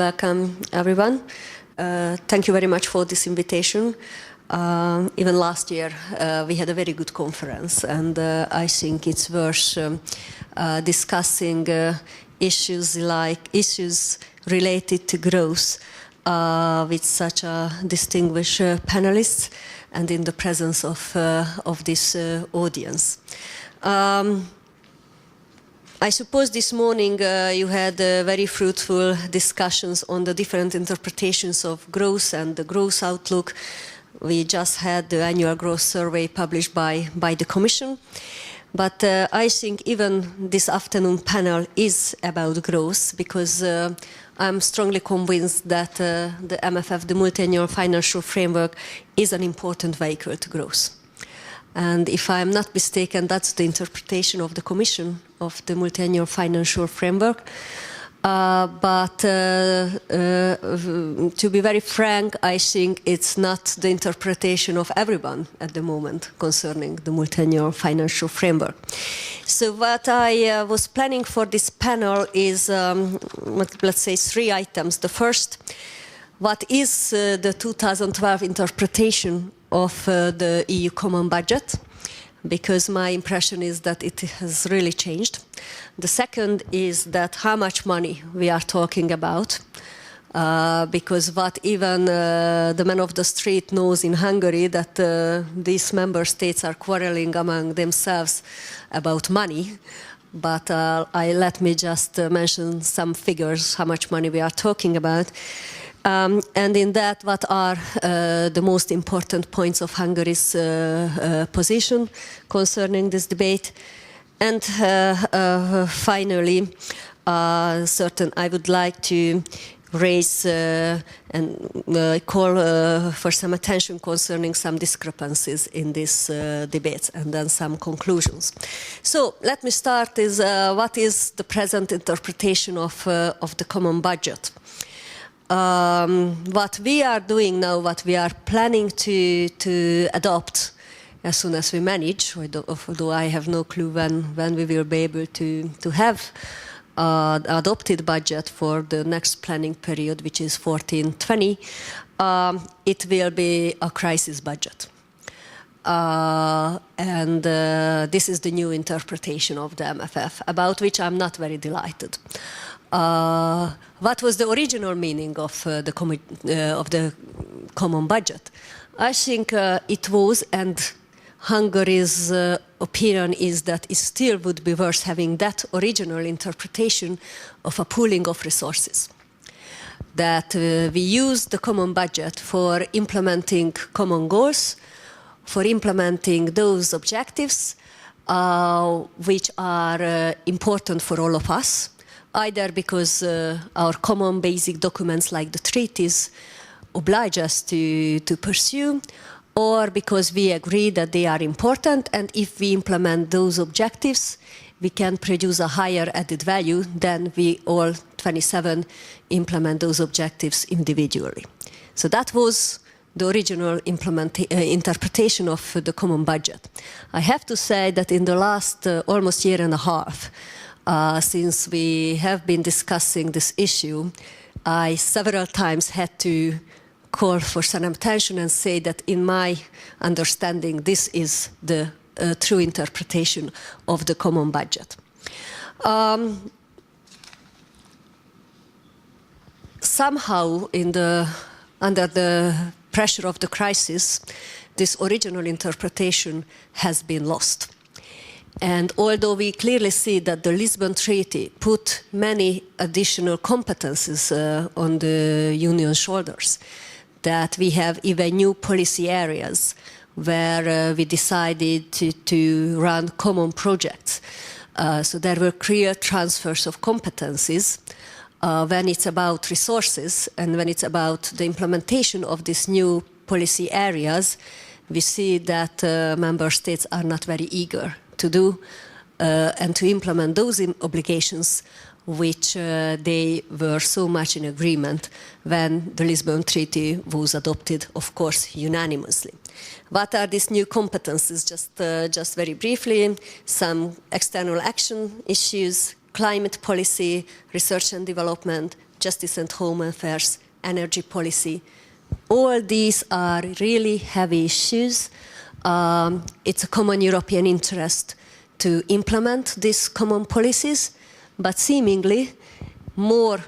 Welcome, everyone. Thank you very much for this invitation. Even last year, we had a very good conference, and I think it's worth discussing issues related to growth with such a distinguished panelists and in the presence of this audience. I suppose this morning you had very fruitful discussions on the different interpretations of growth and the growth outlook. We just had the annual growth survey published by the Commission. But I think even this afternoon panel is about growth, because I'm strongly convinced that the MFF, the multi-annual financial framework, is an important vehicle to growth. And if I'm not mistaken, that's the interpretation of the Commission of the multi-annual financial framework. But to be very frank, I think it's not the interpretation of everyone at the moment concerning the multi-annual financial framework. So what I was planning for this panel is, let's say, 3 items. The first, what is the 2012 interpretation of the EU common budget? Because my impression is that it has really changed. The second is that how much money we are talking about, because what even the man of the street knows in Hungary, that these member states are quarreling among themselves about money. But let me just mention some figures, how much money we are talking about. And in that, what are the most important points of Hungary's position concerning this debate? And finally, I would like to raise and call for some attention concerning some discrepancies in this debate, and then some conclusions. So let me start with what is the present interpretation of the common budget. What we are doing now, what we are planning to adopt as soon as we manage, although I have no clue when we will be able to have adopted budget for the next planning period, which is 14-20, it will be a crisis budget. And this is the new interpretation of the MFF, about which I'm not very delighted. What was the original meaning of the common budget? I think it was, and Hungary's opinion is that it still would be worth having that original interpretation of a pooling of resources. That we use the common budget for implementing common goals, for implementing those objectives which are important for all of us, either because our common basic documents like the treaties oblige us to pursue, or because we agree that they are important, and if we implement those objectives, we can produce a higher added value than we all 27 implement those objectives individually. So that was the original interpretation of the common budget. I have to say that in the last almost year and a half, since we have been discussing this issue, I several times had to call for some attention and say that in my understanding, this is the true interpretation of the common budget. Somehow, under the pressure of the crisis, this original interpretation has been lost. And although we clearly see that the Lisbon Treaty put many additional competences on the Union's shoulders, that we have even new policy areas where we decided to run common projects. So there were clear transfers of competencies when it's about resources, and when it's about the implementation of these new policy areas, we see that member states are not very eager to do and to implement those obligations which they were so much in agreement when the Lisbon Treaty was adopted, of course, unanimously. What are these new competences? Just very briefly, some external action issues, climate policy, research and development, justice and home affairs, energy policy. All these are really heavy issues. It's a common European interest to implement these common policies, but seemingly more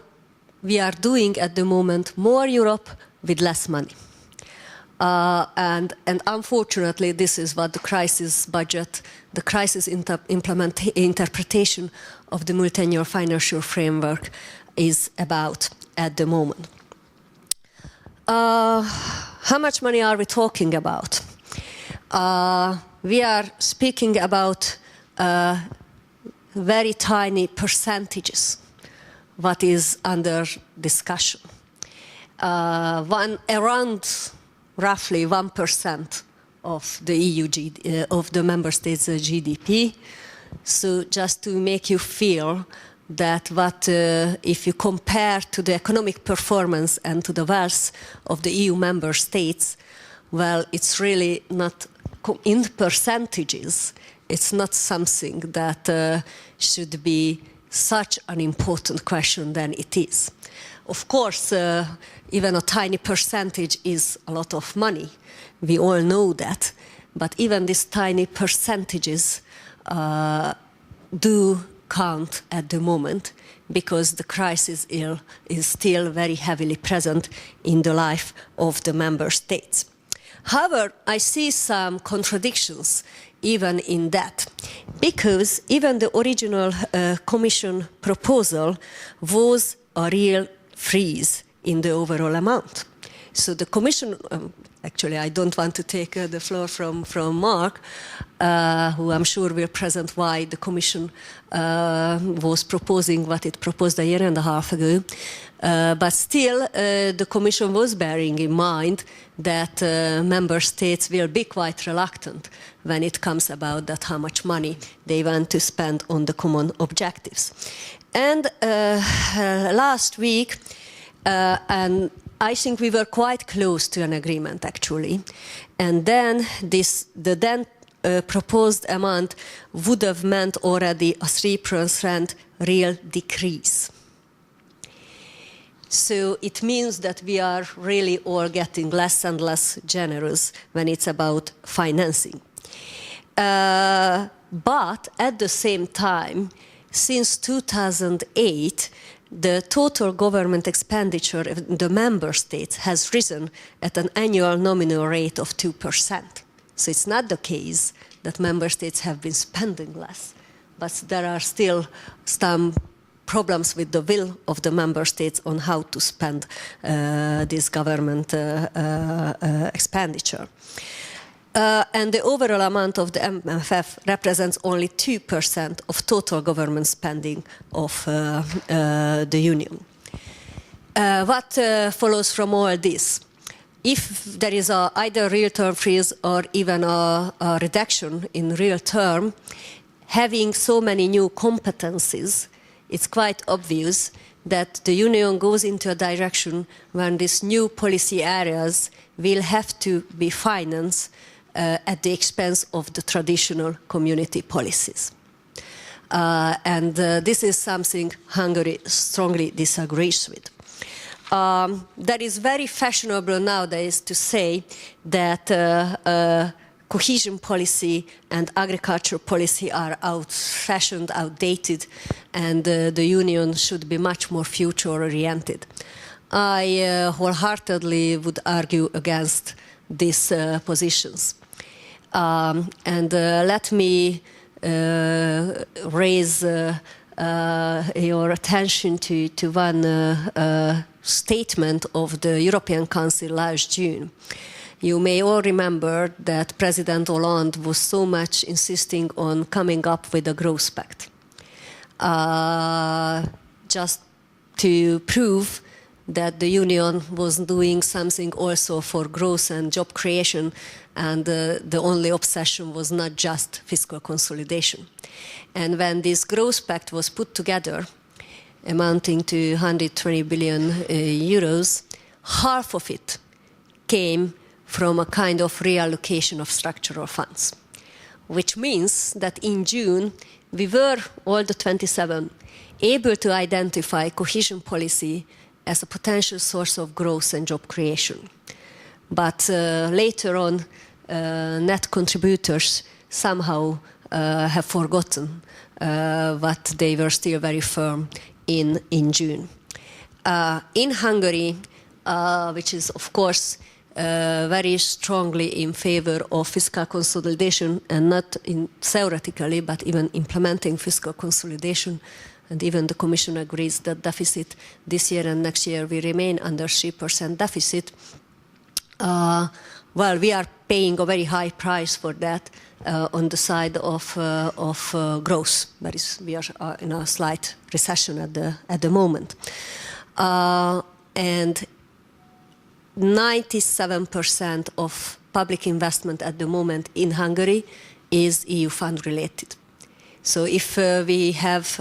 we are doing at the moment, more Europe with less money. And unfortunately, this is what the crisis budget, the crisis interpretation of the multi-annual financial framework is about at the moment. How much money are we talking about? We are speaking about very tiny percentages what is under discussion. Around roughly 1% of the EU of the member states' GDP. So just to make you feel that if you compare to the economic performance and to the wealth of the EU member states, well, it's really not in percentages. It's not something that should be such an important question than it is. Of course, even a tiny percentage is a lot of money. We all know that. But even these tiny percentages do count at the moment because the crisis is still very heavily present in the life of the member states. However, I see some contradictions even in that, because even the original Commission proposal was a real freeze in the overall amount. So the Commission, actually I don't want to take the floor from Mark, who I'm sure will present why the Commission was proposing what it proposed a year and a half ago. But still, the Commission was bearing in mind that member states will be quite reluctant when it comes about that how much money they want to spend on the common objectives. And last week, and I think we were quite close to an agreement actually, and then the proposed amount would have meant already a 3% real decrease. So it means that we are really all getting less and less generous when it's about financing. But at the same time, since 2008, the total government expenditure in the member states has risen at an annual nominal rate of 2%. So it's not the case that member states have been spending less, but there are still some problems with the will of the member states on how to spend this government expenditure. And the overall amount of the MFF represents only 2% of total government spending of the Union. What follows from all this? If there is either real term freeze or even a reduction in real term, having so many new competencies, it's quite obvious that the Union goes into a direction when these new policy areas will have to be financed at the expense of the traditional community policies. And this is something Hungary strongly disagrees with. That is very fashionable nowadays to say that cohesion policy and agriculture policy are old-fashioned, outdated, and the Union should be much more future-oriented. I wholeheartedly would argue against these positions. And let me raise your attention to one statement of the European Council last June. You may all remember that President Hollande was so much insisting on coming up with a growth pact, just to prove that the Union was doing something also for growth and job creation, and the only obsession was not just fiscal consolidation. And when this growth pact was put together, amounting to 120 billion euros, half of it came from a kind of reallocation of structural funds, which means that in June we were, all the 27, able to identify cohesion policy as a potential source of growth and job creation. But later on, net contributors somehow have forgotten what they were still very firm in June. In Hungary, which is of course very strongly in favor of fiscal consolidation, and not in theoretically, but even implementing fiscal consolidation, and even the Commission agrees that deficit this year and next year will remain under 3% deficit. Well, we are paying a very high price for that on the side of growth. We are in a slight recession at the moment. And 97% of public investment at the moment in Hungary is EU fund related. So if we have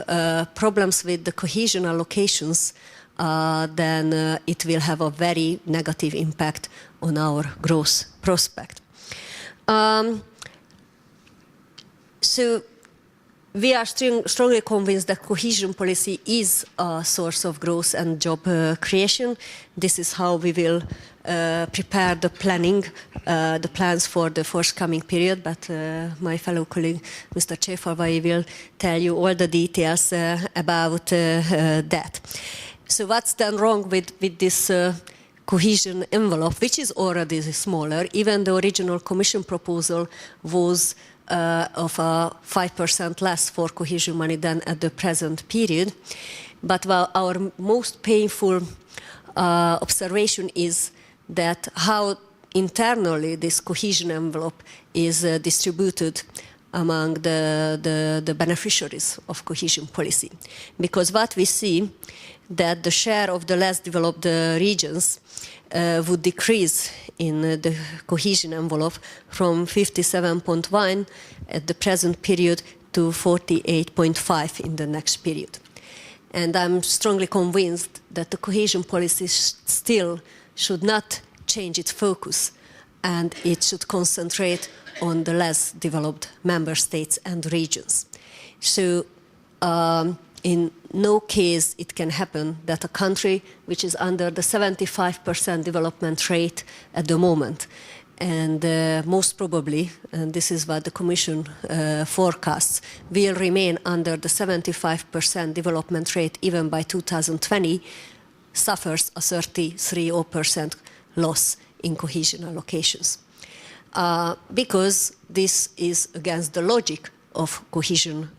problems with the cohesion allocations, then it will have a very negative impact on our growth prospect. So we are strongly convinced that cohesion policy is a source of growth and job creation. This is how we will prepare the plans for the forthcoming period, but my fellow colleague, Mr. Cséfalvai, will tell you all the details about that. So what's done wrong with this cohesion envelope, which is already smaller, even the original Commission proposal was of 5% less for cohesion money than at the present period. But our most painful observation is that how internally this cohesion envelope is distributed among the beneficiaries of cohesion policy. Because what we see that the share of the less developed regions would decrease in the cohesion envelope from 57.1 at the present period to 48.5 in the next period. And I'm strongly convinced that the cohesion policy still should not change its focus, and it should concentrate on the less developed member states and regions. So in no case it can happen that a country which is under the 75% development rate at the moment, and most probably, and this is what the Commission forecasts, will remain under the 75% development rate even by 2020, suffers a 33% loss in cohesion allocations. Because this is against the logic of cohesion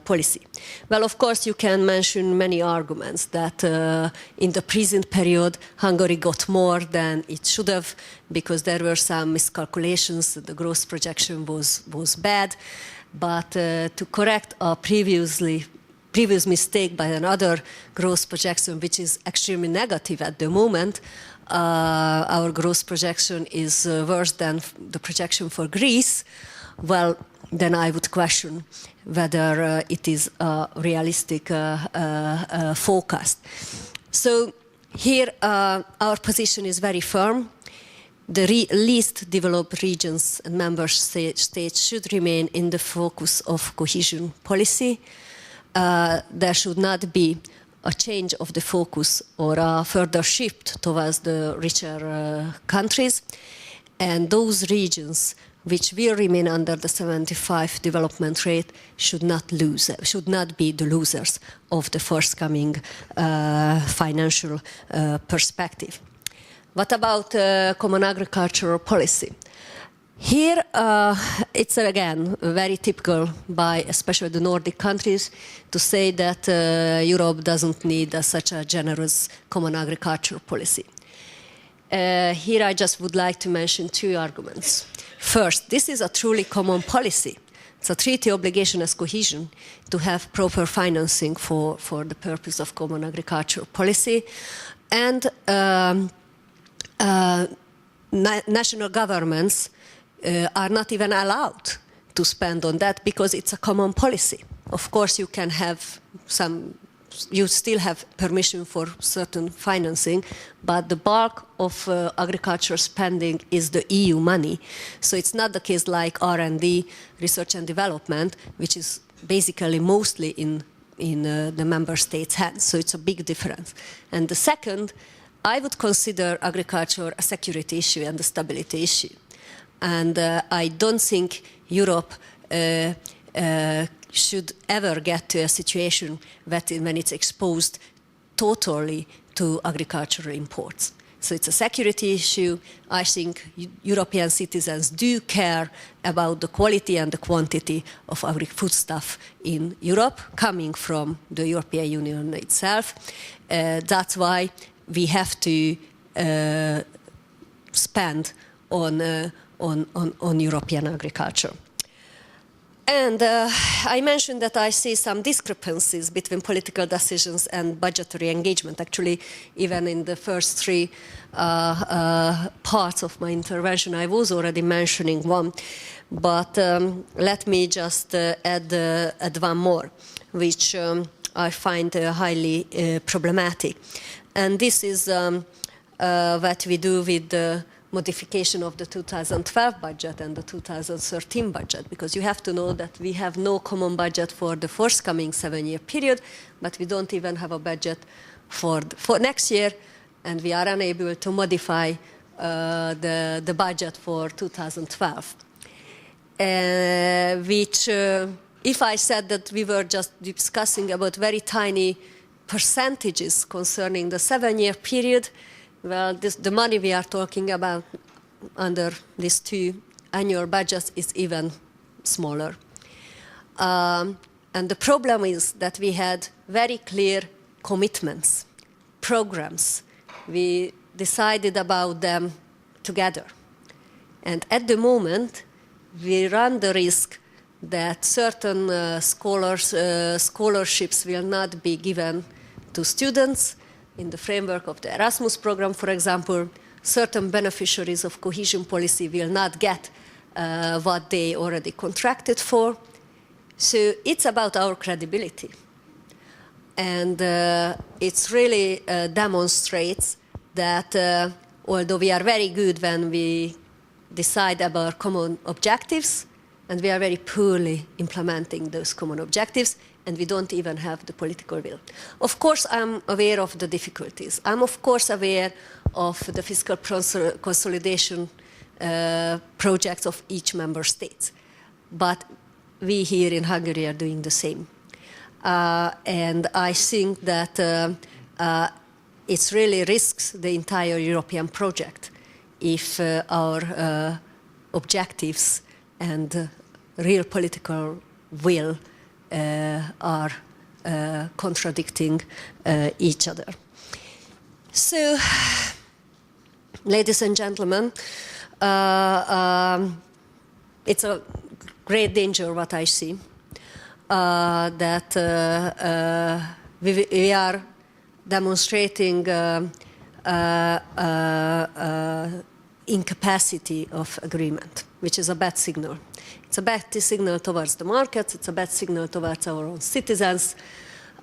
policy. Well, of course, you can mention many arguments that in the present period, Hungary got more than it should have because there were some miscalculations, the growth projection was bad. But to correct a previous mistake by another growth projection, which is extremely negative at the moment, our growth projection is worse than the projection for Greece. Well, then I would question whether it is a realistic forecast. So here our position is very firm. The least developed regions and member states should remain in the focus of cohesion policy. There should not be a change of the focus or a further shift towards the richer countries. And those regions which will remain under the 75 development rate should not be the losers of the forthcoming financial perspective. What about common agricultural policy? Here, it's again very typical by especially the Nordic countries to say that Europe doesn't need such a generous common agricultural policy. Here I just would like to mention two arguments. First, this is a truly common policy. It's a treaty obligation as cohesion to have proper financing for the purpose of common agricultural policy. And national governments are not even allowed to spend on that because it's a common policy. Of course, you can have you still have permission for certain financing, but the bulk of agricultural spending is the EU money. So it's not the case like R&D, research and development, which is basically mostly in in the member states' hands. So it's a big difference. And the second, I would consider agriculture a security issue and a stability issue. And I don't think Europe should ever get to a situation when it's exposed totally to agricultural imports. So it's a security issue. I think European citizens do care about the quality and the quantity of agri-foodstuff in Europe coming from the European Union itself. That's why we have to spend on European agriculture. And I mentioned that I see some discrepancies between political decisions and budgetary engagement. Actually, even in the first three parts of my intervention, I was already mentioning one. But let me just add one more, which I find highly problematic. And this is what we do with the modification of the 2012 budget and the 2013 budget, because you have to know that we have no common budget for the forthcoming 7-year period, but we don't even have a budget for next year, and we are unable to modify the budget for 2012. Which, if I said that we were just discussing about very tiny percentages concerning the 7-year period, well, the money we are talking about under these two annual budgets is even smaller. And the problem is that we had very clear commitments, programs. We decided about them together. And at the moment, we run the risk that certain scholarships will not be given to students. In the framework of the Erasmus program, for example, certain beneficiaries of cohesion policy will not get what they already contracted for. So it's about our credibility. And it really demonstrates that although we are very good when we decide about common objectives, and we are very poorly implementing those common objectives, and we don't even have the political will. Of course, I'm aware of the difficulties. I'm, of course, aware of the fiscal consolidation projects of each member state. But we here in Hungary are doing the same. And I think that it really risks the entire European project if our objectives and real political will are contradicting each other. So, ladies and gentlemen, it's a great danger what I see, that we are demonstrating incapacity of agreement, which is a bad signal. It's a bad signal towards the markets, it's a bad signal towards our own citizens,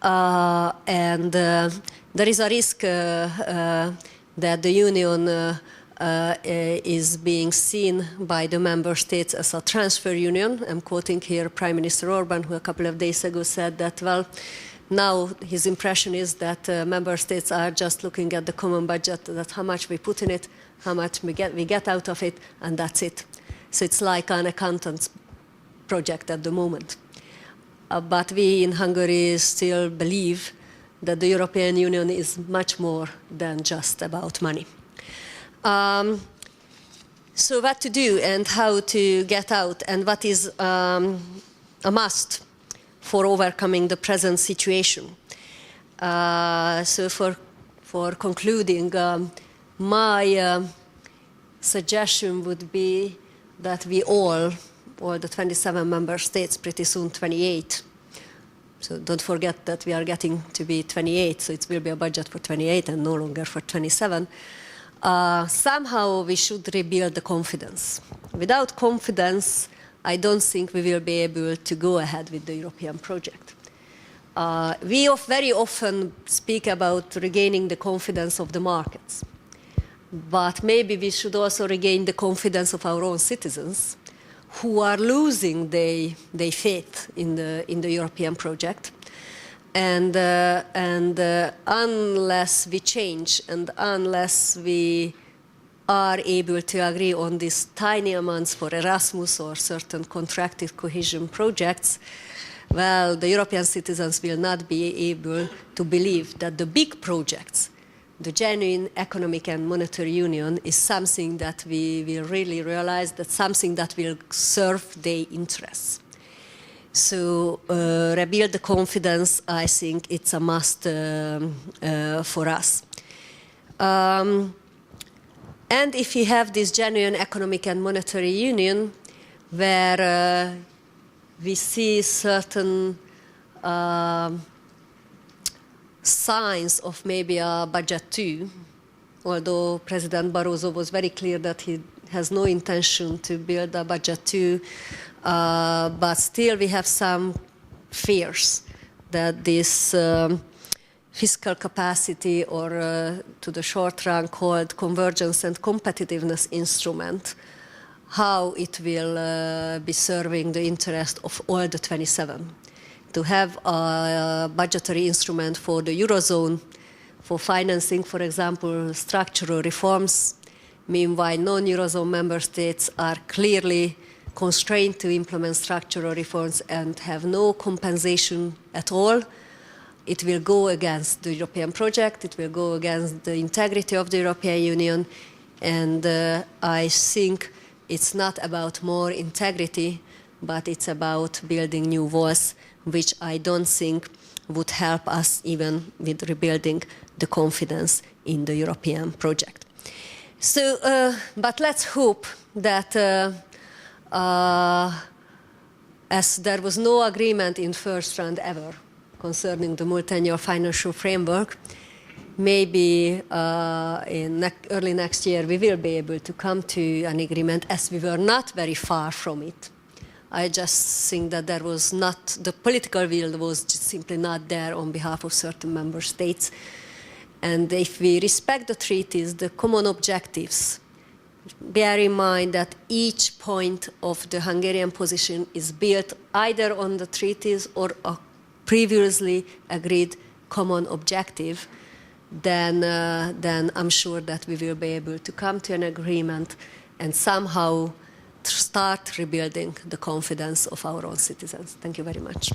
and there is a risk that the Union is being seen by the member states as a transfer union. I'm quoting here Prime Minister Orban, who a couple of days ago said that, well, now his impression is that member states are just looking at the common budget, that how much we put in it, how much we get out of it, and that's it. So it's like an accountant's project at the moment. But we in Hungary still believe that the European Union is much more than just about money. So what to do and how to get out, and what is a must for overcoming the present situation. So for concluding, my suggestion would be that we all the 27 member states, pretty soon 28. So don't forget that we are getting to be 28, so it will be a budget for 28 and no longer for 27. Somehow we should rebuild the confidence. Without confidence, I don't think we will be able to go ahead with the European project. We very often speak about regaining the confidence of the markets. But maybe we should also regain the confidence of our own citizens, who are losing their faith in the European project. Unless we change and unless we are able to agree on these tiny amounts for Erasmus or certain contracted cohesion projects, well, the European citizens will not be able to believe that the big projects, the genuine economic and monetary union, is something that we will really realize, that something that will serve their interests. So rebuild the confidence, I think it's a must for us. And if we have this genuine economic and monetary union, where we see certain signs of maybe a budget too, although President Barroso was very clear that he has no intention to build a budget too, but still we have some fears that this fiscal capacity, or to the short run called convergence and competitiveness instrument, how it will be serving the interest of all the 27. To have a budgetary instrument for the Eurozone, for financing, for example, structural reforms. Meanwhile, non-Eurozone member states are clearly constrained to implement structural reforms and have no compensation at all. It will go against the European project, it will go against the integrity of the European Union, and I think it's not about more integrity, but it's about building new walls, which I don't think would help us even with rebuilding the confidence in the European project. So, but let's hope that as there was no agreement in first round ever concerning the multi-annual financial framework, maybe in early next year we will be able to come to an agreement, as we were not very far from it. I just think that there was not, the political will was just simply not there on behalf of certain member states. And if we respect the treaties, the common objectives, bear in mind that each point of the Hungarian position is built either on the treaties or a previously agreed common objective, then I'm sure that we will be able to come to an agreement and somehow start rebuilding the confidence of our own citizens. Thank you very much.